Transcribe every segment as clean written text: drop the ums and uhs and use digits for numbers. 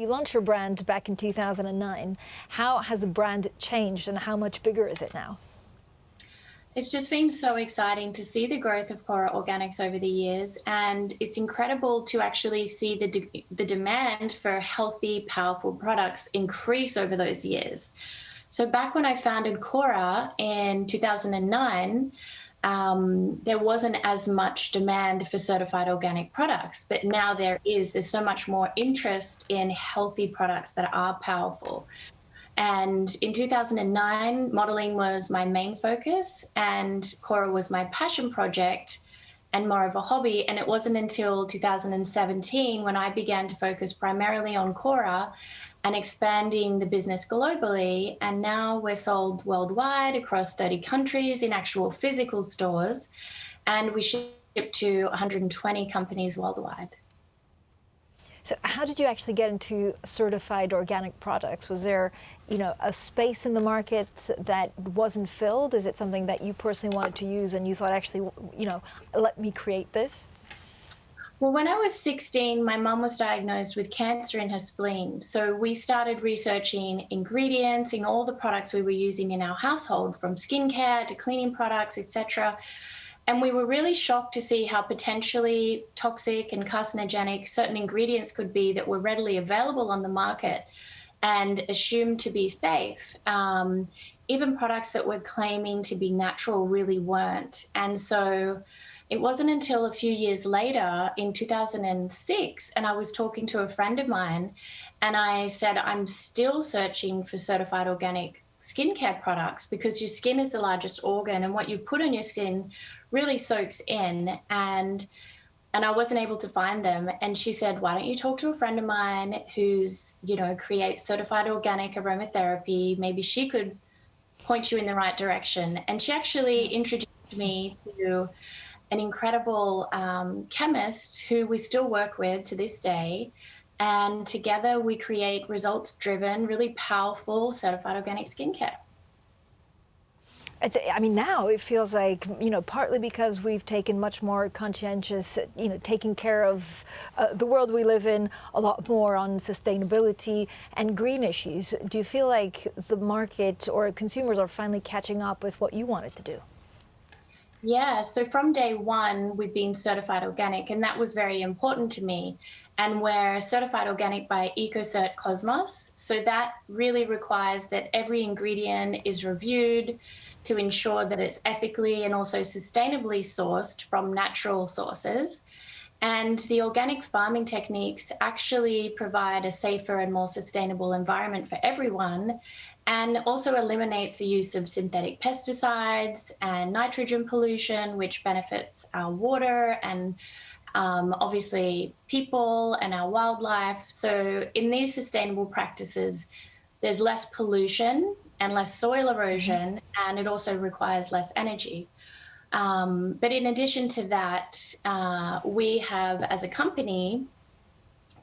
you launched your brand back in 2009. How has the brand changed and how much bigger is it now? It's just been so exciting to see the growth of KORA Organics over the years, and it's incredible to actually see the demand for healthy, powerful products increase over those years. So back when I founded KORA in 2009, there wasn't as much demand for certified organic products, but now there is. There's so much more interest in healthy products that are powerful. And in 2009, modeling was my main focus, and KORA was my passion project and more of a hobby. And it wasn't until 2017 when I began to focus primarily on KORA and expanding the business globally. And now we're sold worldwide across 30 countries in actual physical stores, and we ship to 120 companies worldwide. So how did you actually get into certified organic products? Was there, a space in the market that wasn't filled? Is it something that you personally wanted to use and you thought, actually, let me create this? Well, when I was 16, my mum was diagnosed with cancer in her spleen. So we started researching ingredients in all the products we were using in our household, from skincare to cleaning products, etc. And we were really shocked to see how potentially toxic and carcinogenic certain ingredients could be that were readily available on the market and assumed to be safe. Even products that were claiming to be natural really weren't. And so it wasn't until a few years later, in 2006, and I was talking to a friend of mine, and I said, I'm still searching for certified organic skincare products because your skin is the largest organ, and what you put on your skin really soaks in, and I wasn't able to find them. And she said, why don't you talk to a friend of mine who's, creates certified organic aromatherapy? Maybe she could point you in the right direction. And she actually introduced me to an incredible chemist who we still work with to this day. And together we create results-driven, really powerful certified organic skincare. Now it feels like, partly because we've taken much more conscientious, taking care of the world we live in, a lot more on sustainability and green issues. Do you feel like the market or consumers are finally catching up with what you wanted to do? Yeah, so from day one, we've been certified organic, and that was very important to me. And we're certified organic by EcoCert Cosmos. So that really requires that every ingredient is reviewed to ensure that it's ethically and also sustainably sourced from natural sources. And the organic farming techniques actually provide a safer and more sustainable environment for everyone, and also eliminates the use of synthetic pesticides and nitrogen pollution, which benefits our water and obviously people and our wildlife. So in these sustainable practices, there's less pollution and less soil erosion, and it also requires less energy. But in addition to that, we have, as a company,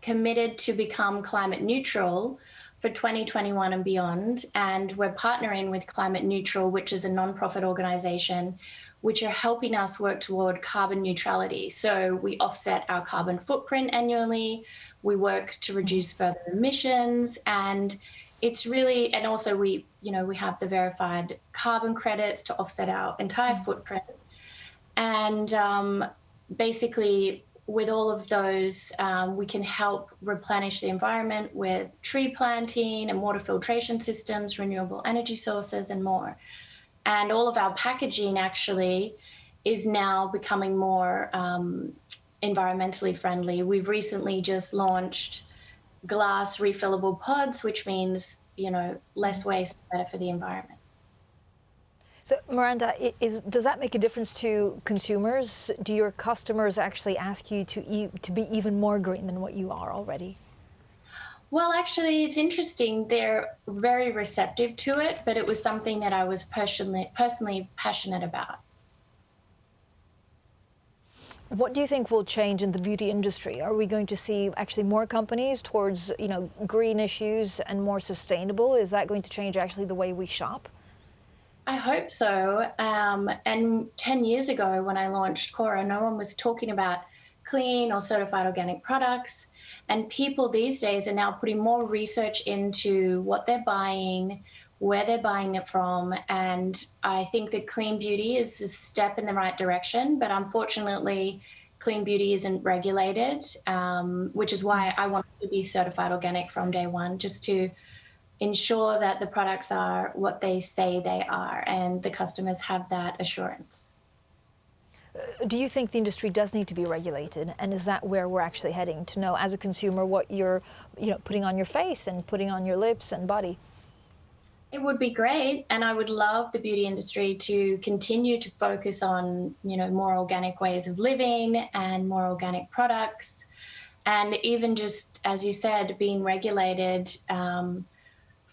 committed to become climate neutral for 2021 and beyond. And we're partnering with Climate Neutral, which is a nonprofit organization, which are helping us work toward carbon neutrality. So we offset our carbon footprint annually. We work to reduce further emissions, and it's really, and also we have the verified carbon credits to offset our entire footprint. And basically, with all of those, we can help replenish the environment with tree planting and water filtration systems, renewable energy sources, and more. And all of our packaging actually is now becoming more environmentally friendly. We've recently just launched glass refillable pods, which means, less waste, better for the environment. So, Miranda, does that make a difference to consumers? Do your customers actually ask you to be even more green than what you are already? Well, actually, it's interesting. They're very receptive to it, but it was something that I was personally passionate about. What do you think will change in the beauty industry? Are we going to see actually more companies towards, green issues and more sustainable? Is that going to change actually the way we shop? I hope so. And 10 years ago when I launched KORA, no one was talking about clean or certified organic products. And people these days are now putting more research into what they're buying, where they're buying it from. And I think that clean beauty is a step in the right direction, but unfortunately, clean beauty isn't regulated, which is why I wanted to be certified organic from day one, just to ensure that the products are what they say they are and the customers have that assurance. Do you think the industry does need to be regulated? And is that where we're actually heading, to know as a consumer what you're putting on your face and putting on your lips and body? It would be great, and I would love the beauty industry to continue to focus on, more organic ways of living and more organic products, and even just, as you said, being regulated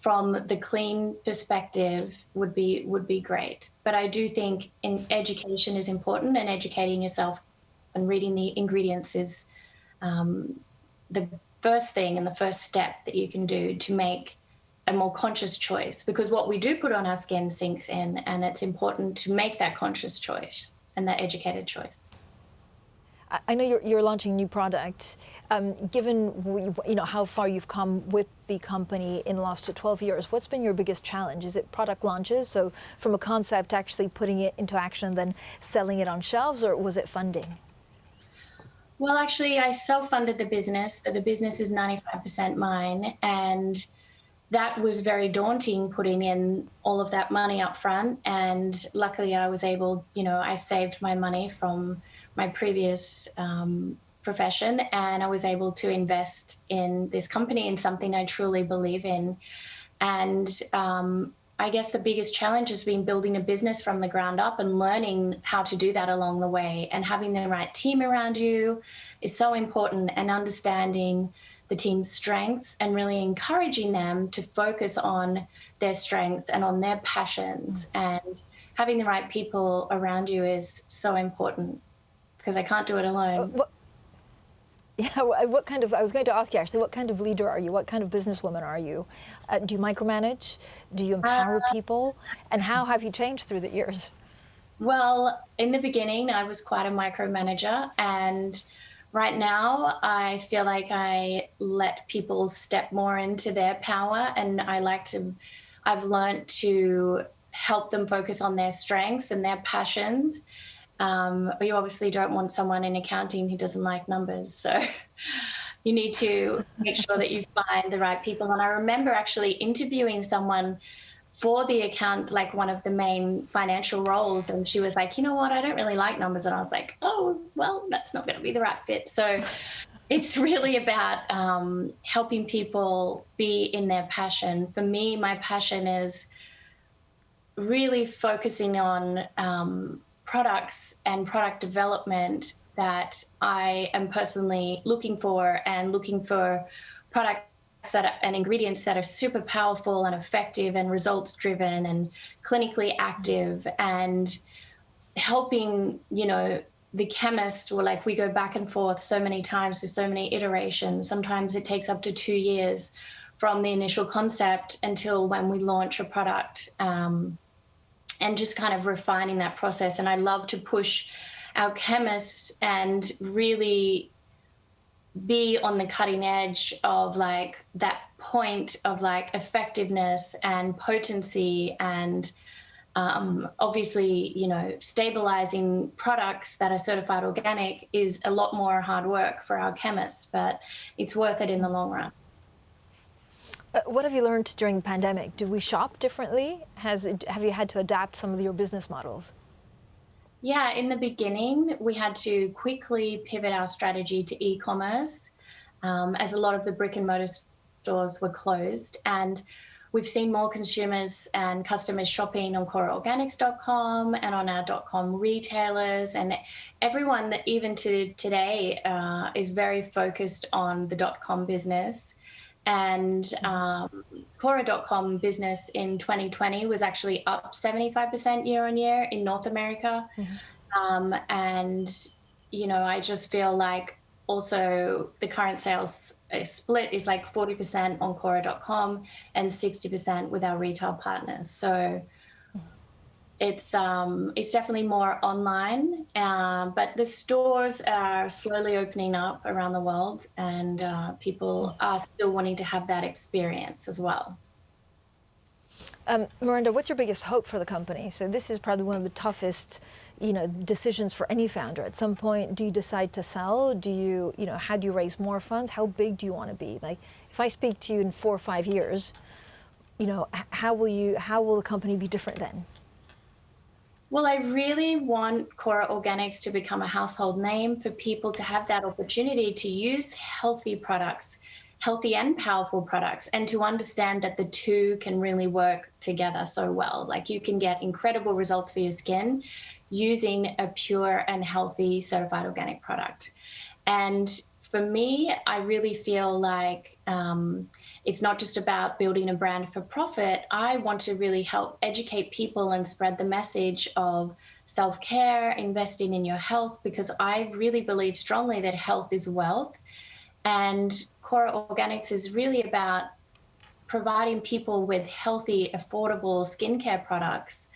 from the clean perspective would be great. But I do think education is important, and educating yourself and reading the ingredients is the first thing and the first step that you can do to make a more conscious choice, because what we do put on our skin sinks in, and it's important to make that conscious choice and that educated choice. I know you're launching new products. Given how far you've come with the company in the last 12 years, what's been your biggest challenge? Is it product launches, so from a concept actually putting it into action and then selling it on shelves, or was it funding? Well, actually, I self-funded the business, so the business is 95% mine, and that was very daunting, putting in all of that money up front. And luckily I was able, I saved my money from my previous profession, and I was able to invest in this company, in something I truly believe in. And I guess the biggest challenge has been building a business from the ground up and learning how to do that along the way. And having the right team around you is so important, and understanding the team's strengths and really encouraging them to focus on their strengths and on their passions. And having the right people around you is so important, because I can't do it alone. I was going to ask you actually, what kind of leader are you? What kind of businesswoman are you? Do you micromanage? Do you empower people? And how have you changed through the years? Well, in the beginning, I was quite a micromanager, and right now, I feel like I let people step more into their power, and I've learned to help them focus on their strengths and their passions. But you obviously don't want someone in accounting who doesn't like numbers. So you need to make sure that you find the right people. And I remember actually interviewing someone for the account, like one of the main financial roles. And she was like, you know what, I don't really like numbers. And I was like, oh, well, that's not going to be the right fit. So it's really about helping people be in their passion. For me, my passion is really focusing on products and product development that I am personally looking for, and looking for products and ingredients that are super powerful and effective and results driven and clinically active, and helping, the chemist, or like we go back and forth so many times with so many iterations. Sometimes it takes up to 2 years from the initial concept until when we launch a product, and just kind of refining that process. And I love to push our chemists and really be on the cutting edge of like that point of like effectiveness and potency, and obviously, stabilizing products that are certified organic is a lot more hard work for our chemists, but it's worth it in the long run. What have you learned during the pandemic? Do we shop differently? Have you had to adapt some of your business models? Yeah, in the beginning, we had to quickly pivot our strategy to e-commerce, as a lot of the brick and mortar stores were closed. And we've seen more consumers and customers shopping on KORAorganics.com and on our .com retailers. And everyone that even to today is very focused on the .com business. And KORA.com business in 2020 was actually up 75% year on year in North America. Mm-hmm. And, I just feel like also the current sales split is like 40% on KORA.com and 60% with our retail partners. So It's definitely more online, but the stores are slowly opening up around the world, and people are still wanting to have that experience as well. Miranda, what's your biggest hope for the company? So this is probably one of the toughest, decisions for any founder. At some point, do you decide to sell? Do you, how do you raise more funds? How big do you want to be? Like, if I speak to you in 4 or 5 years, how will the company be different then? Well, I really want KORA Organics to become a household name, for people to have that opportunity to use healthy products, healthy and powerful products, and to understand that the two can really work together so well. Like, you can get incredible results for your skin using a pure and healthy certified organic product. And for me, I really feel like it's not just about building a brand for profit. I want to really help educate people and spread the message of self-care, investing in your health, because I really believe strongly that health is wealth. And KORA Organics is really about providing people with healthy, affordable skincare products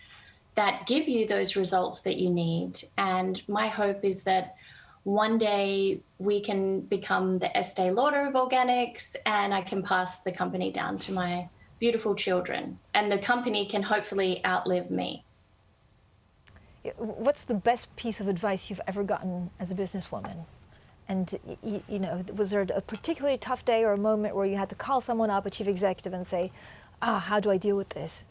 that give you those results that you need. And my hope is that one day we can become the Estee Lauder of organics, and I can pass the company down to my beautiful children, and the company can hopefully outlive me. What's the best piece of advice you've ever gotten as a businesswoman? And, was there a particularly tough day or a moment where you had to call someone up, a chief executive, and say, how do I deal with this?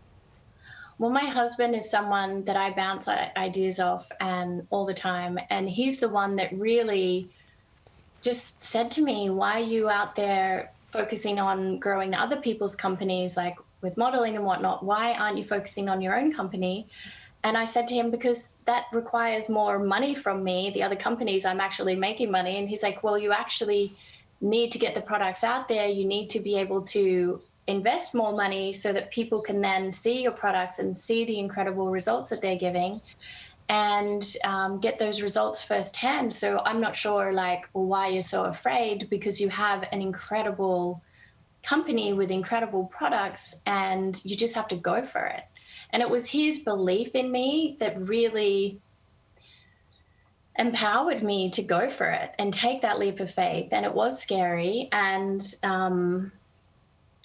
Well, my husband is someone that I bounce ideas off and all the time. And he's the one that really just said to me, why are you out there focusing on growing other people's companies, like with modeling and whatnot? Why aren't you focusing on your own company? And I said to him, because that requires more money from me. The other companies, I'm actually making money. And he's like, well, you actually need to get the products out there. You need to be able to invest more money so that people can then see your products and see the incredible results that they're giving, and get those results firsthand. So I'm not sure, why you're so afraid, because you have an incredible company with incredible products, and you just have to go for it. And it was his belief in me that really empowered me to go for it and take that leap of faith. And it was scary, and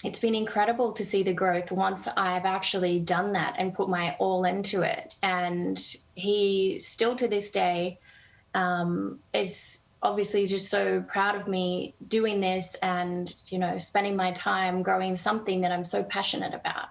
it's been incredible to see the growth once I've actually done that and put my all into it. And he still to this day is obviously just so proud of me doing this and, spending my time growing something that I'm so passionate about.